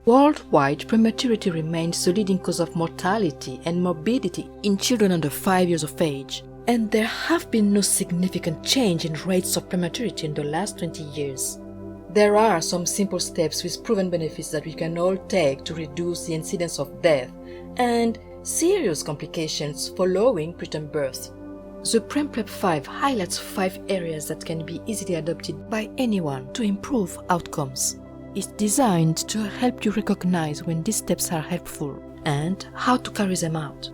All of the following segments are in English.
Worldwide, prematurity remains the leading cause of mortality and morbidity in children under 5 years of age, and there have been no significant change in rates of prematurity in the last 20 years. There are some simple steps with proven benefits that we can all take to reduce the incidence of death and serious complications following preterm birth. The PremPrep 5 highlights 5 areas that can be easily adopted by anyone to improve outcomes. It's designed to help you recognize when these steps are helpful and how to carry them out.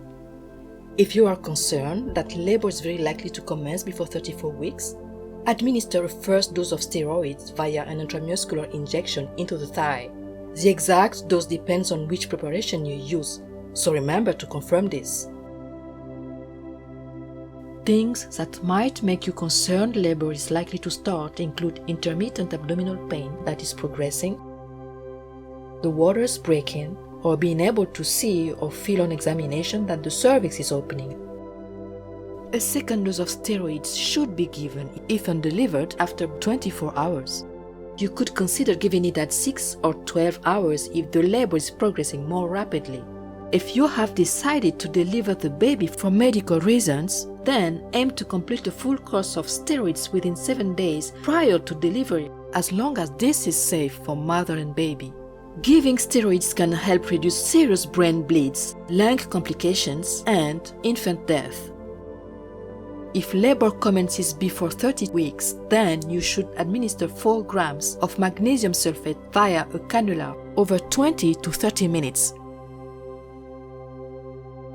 If you are concerned that labor is very likely to commence before 34 weeks, administer a first dose of steroids via an intramuscular injection into the thigh. The exact dose depends on which preparation you use, so remember to confirm this. Things that might make you concerned labor is likely to start include intermittent abdominal pain that is progressing, the waters breaking, or being able to see or feel on examination that the cervix is opening. A second dose of steroids should be given if undelivered after 24 hours. You could consider giving it at 6 or 12 hours if the labor is progressing more rapidly. If you have decided to deliver the baby for medical reasons, then aim to complete a full course of steroids within 7 days prior to delivery, as long as this is safe for mother and baby. Giving steroids can help reduce serious brain bleeds, lung complications, and infant death. If labor commences before 30 weeks, then you should administer 4 grams of magnesium sulfate via a cannula over 20 to 30 minutes.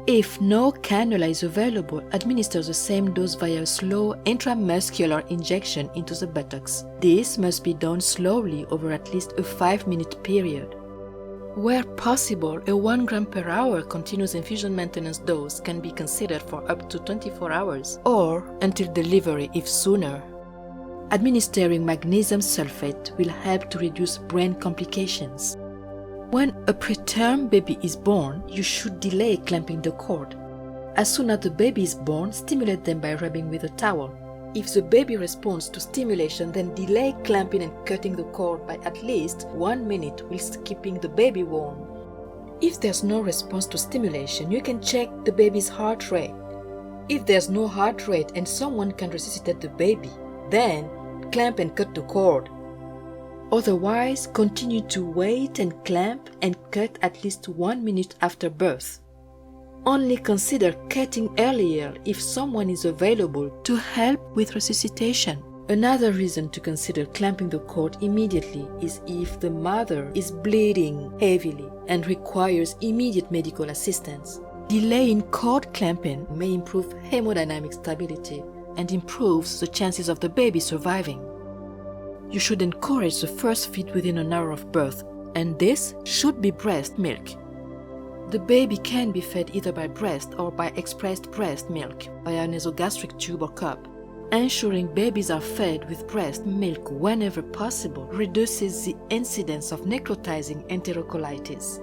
If no cannula is available, administer the same dose via a slow intramuscular injection into the buttocks. This must be done slowly over at least a 5-minute period. Where possible, a 1 gram per hour continuous infusion maintenance dose can be considered for up to 24 hours or until delivery if sooner. Administering magnesium sulfate will help to reduce brain complications. When a preterm baby is born, you should delay clamping the cord. As soon as the baby is born, stimulate them by rubbing with a towel. If the baby responds to stimulation, then delay clamping and cutting the cord by at least 1 minute whilst keeping the baby warm. If there's no response to stimulation, you can check the baby's heart rate. If there's no heart rate and someone can resuscitate the baby, then clamp and cut the cord. Otherwise, continue to wait and clamp and cut at least 1 minute after birth. Only consider cutting earlier if someone is available to help with resuscitation. Another reason to consider clamping the cord immediately is if the mother is bleeding heavily and requires immediate medical assistance. Delaying cord clamping may improve hemodynamic stability and improves the chances of the baby surviving. You should encourage the first feed within an hour of birth, and this should be breast milk. The baby can be fed either by breast or by expressed breast milk via a nasogastric tube or cup. Ensuring babies are fed with breast milk whenever possible reduces the incidence of necrotizing enterocolitis.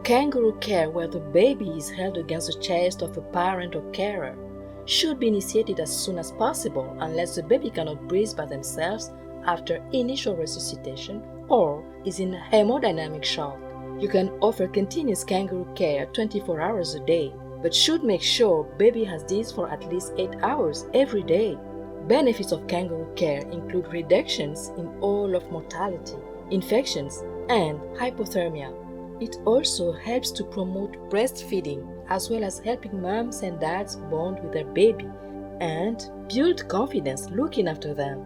Kangaroo care, where the baby is held against the chest of a parent or carer, should be initiated as soon as possible unless the baby cannot breathe by themselves after initial resuscitation or is in hemodynamic shock. You can offer continuous kangaroo care 24 hours a day, but should make sure baby has this for at least 8 hours every day. Benefits of kangaroo care include reductions in all of mortality, infections, and hypothermia. It also helps to promote breastfeeding as well as helping moms and dads bond with their baby and build confidence looking after them.